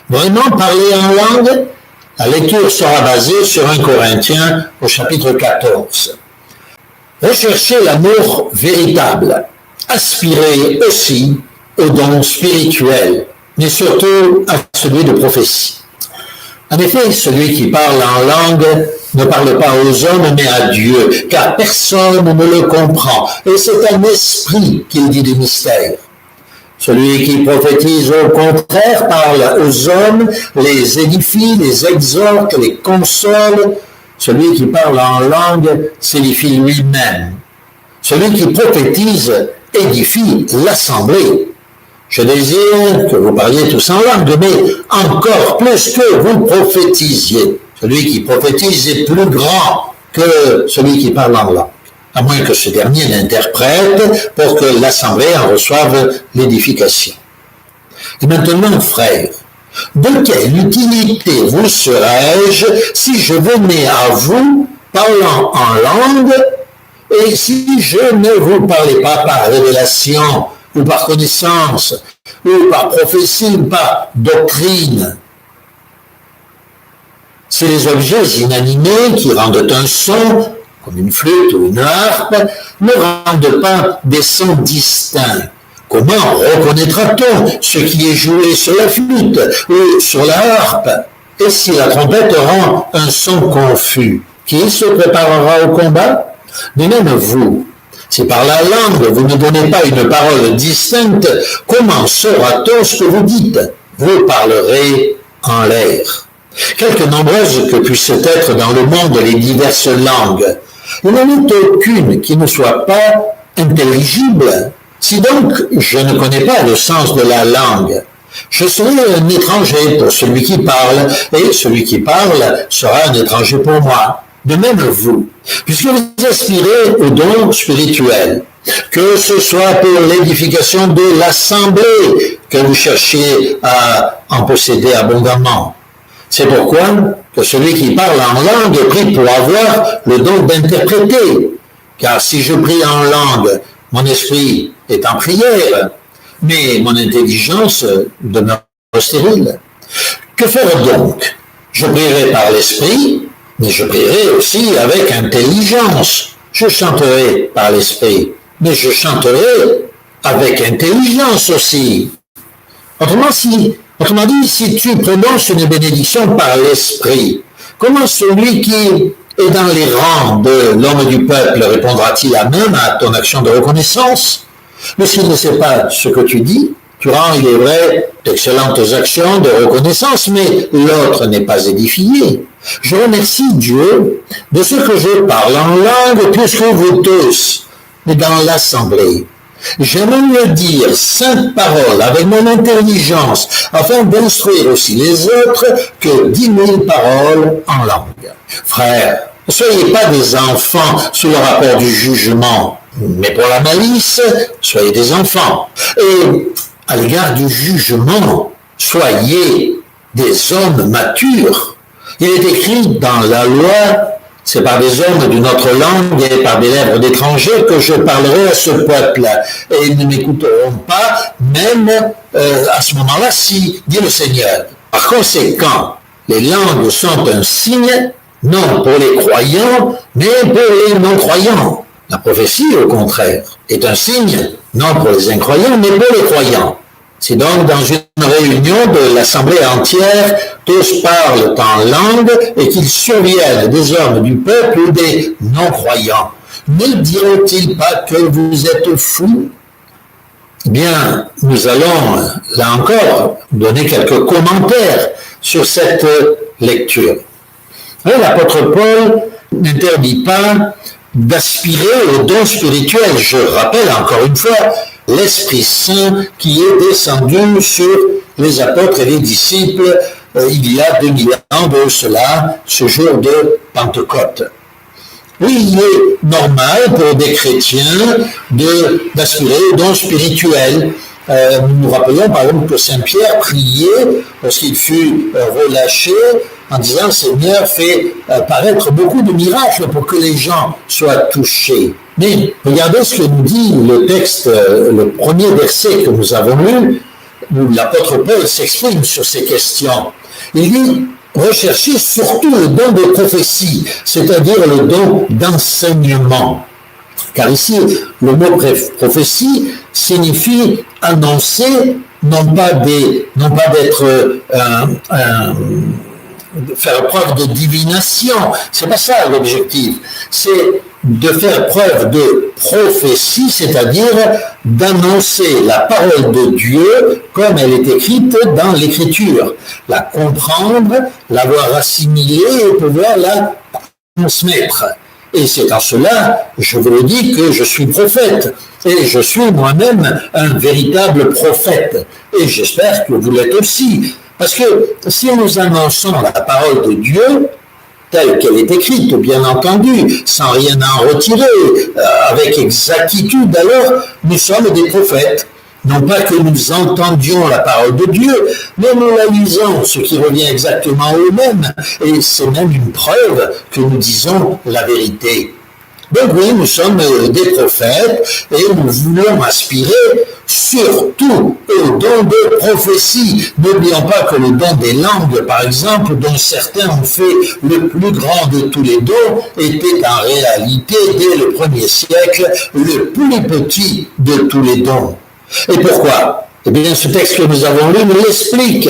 vraiment parler en langue? La lecture sera basée sur 1 Corinthiens au chapitre 14. Recherchez l'amour véritable. Aspirez aussi aux dons spirituels, mais surtout à celui de prophétie. En effet, celui qui parle en langue ne parle pas aux hommes, mais à Dieu, car personne ne le comprend. Et c'est un esprit qu'il dit des mystères. Celui qui prophétise, au contraire, parle aux hommes, les édifie, les exhorte, les console. Celui qui parle en langue s'édifie lui-même. Celui qui prophétise édifie l'assemblée. Je désire que vous parliez tous en langue, mais encore plus que vous prophétisiez. Celui qui prophétise est plus grand que celui qui parle en langue, à moins que ce dernier l'interprète pour que l'assemblée en reçoive l'édification. Et maintenant, frères, de quelle utilité vous serais-je si je venais à vous parlant en langue et si je ne vous parlais pas par révélation ou par connaissance, ou par prophétie, ou par doctrine? Si les objets inanimés qui rendent un son, comme une flûte ou une harpe, ne rendent pas des sons distincts, comment reconnaîtra-t-on ce qui est joué sur la flûte ou sur la harpe? Et si la trompette rend un son confus, qui se préparera au combat? De même vous, si par la langue vous ne donnez pas une parole distincte, comment saura-t-on ce que vous dites? Vous parlerez en l'air. Quelque nombreuses que puissent être dans le monde les diverses langues, il n'en est aucune qui ne soit pas intelligible. Si donc je ne connais pas le sens de la langue, je serai un étranger pour celui qui parle, et celui qui parle sera un étranger pour moi. De même vous, puisque vous aspirez aux dons spirituels, que ce soit pour l'édification de l'assemblée que vous cherchiez à en posséder abondamment. C'est pourquoi que celui qui parle en langue prie pour avoir le don d'interpréter. Car si je prie en langue, mon esprit est en prière, mais mon intelligence demeure stérile. Que faire donc? Je prierai par l'esprit, mais je prierai aussi avec intelligence. Je chanterai par l'esprit, mais je chanterai avec intelligence aussi. Autrement dit, si tu prononces une bénédiction par l'esprit, comment celui qui est dans les rangs de l'homme du peuple répondra-t-il à même à ton action de reconnaissance? Mais s'il ne sait pas ce que tu dis, tu rends, il est vrai, d'excellentes actions de reconnaissance, mais l'autre n'est pas édifié. Je remercie Dieu de ce que je parle en langue plus que vous tous, mais dans l'assemblée. J'aime mieux dire 5 paroles avec mon intelligence afin d'instruire aussi les autres que 10 000 paroles en langue. Frères, ne soyez pas des enfants sous le rapport du jugement, mais pour la malice, soyez des enfants. Et à l'égard du jugement, soyez des hommes matures. Il est écrit dans la loi, c'est par des hommes d'une autre langue et par des lèvres d'étrangers que je parlerai à ce peuple-là. Et ils ne m'écouteront pas, même à ce moment-là, si, dit le Seigneur. Par conséquent, les langues sont un signe, non pour les croyants, mais pour les non-croyants. La prophétie, au contraire, est un signe, non pour les incroyants, mais pour les croyants. Si donc dans une réunion de l'assemblée entière, tous parlent en langue et qu'ils surviennent des hommes du peuple ou des non-croyants, ne diront-ils pas que vous êtes fous? Bien, nous allons, là encore, donner quelques commentaires sur cette lecture. L'apôtre Paul n'interdit pas d'aspirer aux dons spirituels. Je rappelle encore une fois l'Esprit Saint qui est descendu sur les apôtres et les disciples il y a 2000 ans de cela, ce jour de Pentecôte. Oui, il est normal pour des chrétiens d'aspirer aux dons spirituels. Nous rappelons par exemple que Saint Pierre priait lorsqu'il fut relâché en disant « Seigneur, fais paraître beaucoup de miracles pour que les gens soient touchés ». Mais regardez ce que nous dit le texte, le premier verset que nous avons lu. où l'apôtre Paul s'exprime sur ces questions. Il dit, recherchez surtout le don de prophétie, c'est-à-dire le don d'enseignement. Car ici, le mot prophétie signifie annoncer, non pas d'être faire preuve de divination. C'est pas ça l'objectif. C'est de faire preuve de prophétie, c'est-à-dire d'annoncer la parole de Dieu comme elle est écrite dans l'Écriture, la comprendre, l'avoir assimilée et pouvoir la transmettre. Et c'est en cela, je vous le dis, que je suis prophète. Et je suis moi-même un véritable prophète. Et j'espère que vous l'êtes aussi. Parce que si nous annonçons la parole de Dieu, telle qu'elle est écrite, bien entendu, sans rien en retirer, avec exactitude, alors nous sommes des prophètes. Non pas que nous entendions la parole de Dieu, mais nous la lisons, ce qui revient exactement au même, et c'est même une preuve que nous disons la vérité. Donc oui, nous sommes des prophètes, et nous voulons aspirer surtout au don de prophétie. N'oublions pas que le don des langues, par exemple, dont certains ont fait le plus grand de tous les dons, était en réalité, dès le 1er siècle, le plus petit de tous les dons. Et pourquoi? Eh bien, ce texte que nous avons lu nous l'explique.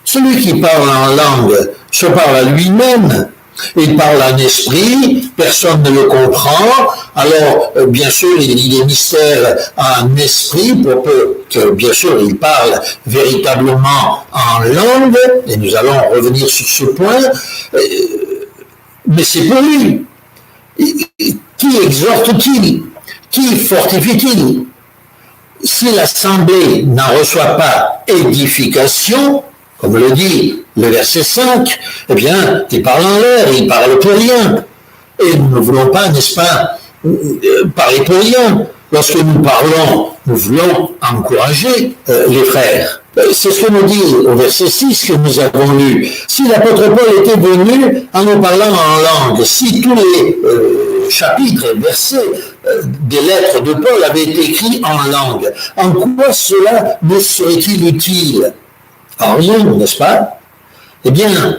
Celui qui parle en langue se parle à lui-même. Il parle en esprit, personne ne le comprend. Alors, bien sûr, il est mystère en esprit pour peu que, bien sûr, il parle véritablement en langue, et nous allons revenir sur ce point. Mais c'est pour lui. Qui exhorte-t-il? Qui fortifie-t-il? Si l'assemblée n'en reçoit pas édification, comme le dit le verset 5, eh bien, il parle en l'air, il parle pour rien. Et nous ne voulons pas, n'est-ce pas, parler pour rien. Lorsque nous parlons, nous voulons encourager les frères. C'est ce que nous dit au verset 6 que nous avons lu. Si l'apôtre Paul était venu en nous parlant en langue, si tous les chapitres et versets des lettres de Paul avaient été écrits en langue, en quoi cela me serait-il utile? En rien, n'est-ce pas? Eh bien,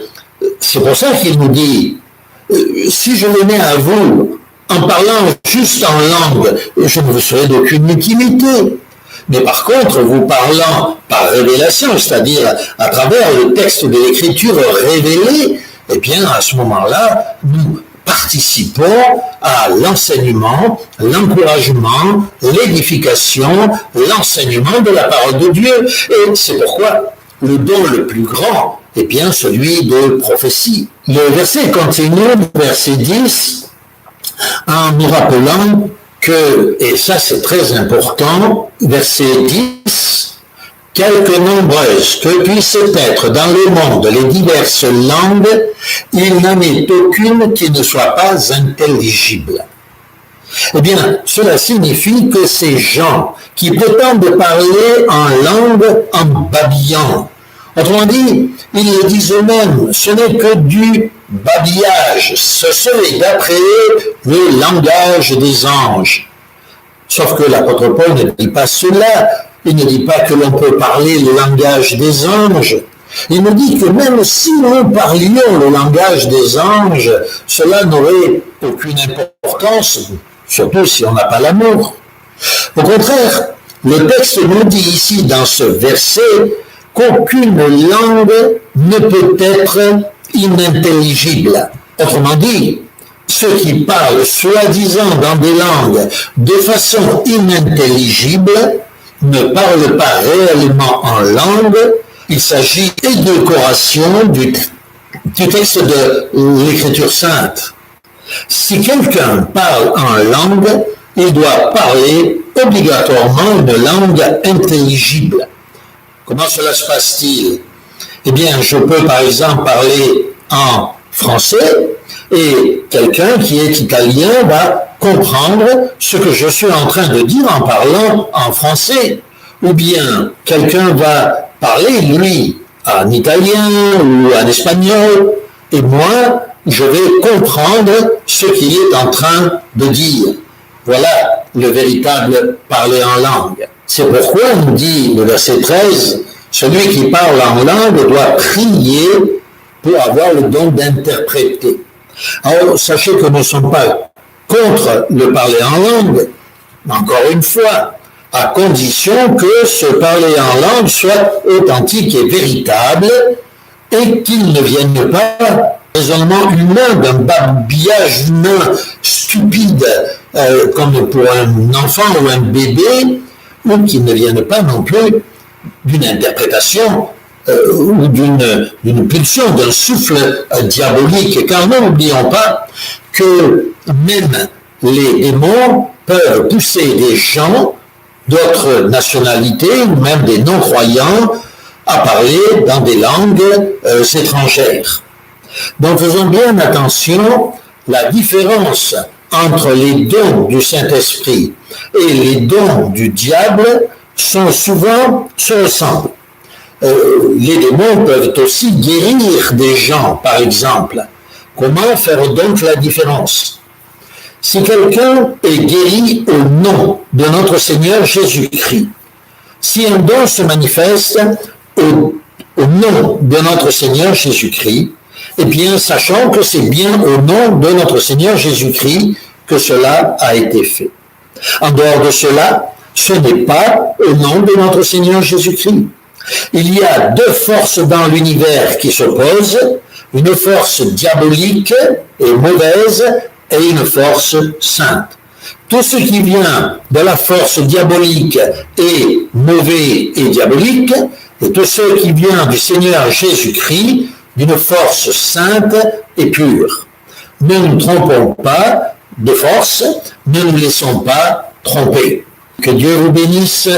c'est pour ça qu'il nous dit, si je venais à vous en parlant juste en langue, je ne vous serais d'aucune utilité. Mais par contre, vous parlant par révélation, c'est-à-dire à travers le texte de l'Écriture révélé, eh bien, à ce moment-là, nous participons à l'enseignement, l'encouragement, l'édification, l'enseignement de la parole de Dieu. Et c'est pourquoi le don le plus grand est bien celui de prophétie. Le verset continue, verset 10, en nous rappelant que, et ça c'est très important, verset 10, quelque nombreuses que puissent être dans le monde les diverses langues, il n'en est aucune qui ne soit pas intelligible. Eh bien, cela signifie que ces gens qui prétendent parler en langue en babillant, autrement dit, ils le disent eux-mêmes, ce n'est que du babillage, ce serait d'après le langage des anges. Sauf que l'apôtre Paul ne dit pas cela, il ne dit pas que l'on peut parler le langage des anges, il nous dit que même si nous parlions le langage des anges, cela n'aurait aucune importance, surtout si on n'a pas l'amour. Au contraire, le texte nous dit ici dans ce verset qu'aucune langue ne peut être inintelligible. Autrement dit, ceux qui parlent soi-disant dans des langues de façon inintelligible ne parlent pas réellement en langue. Il s'agit d'édulcoration du texte de l'Écriture sainte. Si quelqu'un parle en langue, il doit parler obligatoirement une langue intelligible. Comment cela se passe-t-il? Eh bien, je peux par exemple parler en français et quelqu'un qui est italien va comprendre ce que je suis en train de dire en parlant en français. Ou bien quelqu'un va parler, lui, en italien ou en espagnol, et moi, je vais comprendre ce qu'il est en train de dire. Voilà le véritable parler en langue. C'est pourquoi, nous dit le verset 13, Celui qui parle en langue doit prier pour avoir le don d'interpréter. Alors, sachez que nous ne sommes pas contre le parler en langue, encore une fois, à condition que ce parler en langue soit authentique et véritable et qu'il ne vienne pas raisonnement humain, d'un babillage humain stupide comme pour un enfant ou un bébé, ou qu'il ne vienne pas non plus d'une interprétation ou d'une pulsion, d'un souffle diabolique. Car n'oublions pas que même les démons peuvent pousser des gens d'autres nationalités, ou même des non-croyants, à parler dans des langues étrangères. Donc faisons bien attention, la différence entre les dons du Saint-Esprit et les dons du diable se ressemblent. Les démons peuvent aussi guérir des gens, par exemple. Comment faire donc la différence? Si quelqu'un est guéri au nom de notre Seigneur Jésus-Christ, si un don se manifeste au nom de notre Seigneur Jésus-Christ, eh bien, sachant que c'est bien au nom de notre Seigneur Jésus-Christ que cela a été fait. En dehors de cela, ce n'est pas au nom de notre Seigneur Jésus-Christ. Il y a deux forces dans l'univers qui s'opposent, une force diabolique et mauvaise et une force sainte. Tout ce qui vient de la force diabolique est mauvais et diabolique, et tout ce qui vient du Seigneur Jésus-Christ d'une force sainte et pure. Ne nous trompons pas de force, ne nous laissons pas tromper. Que Dieu vous bénisse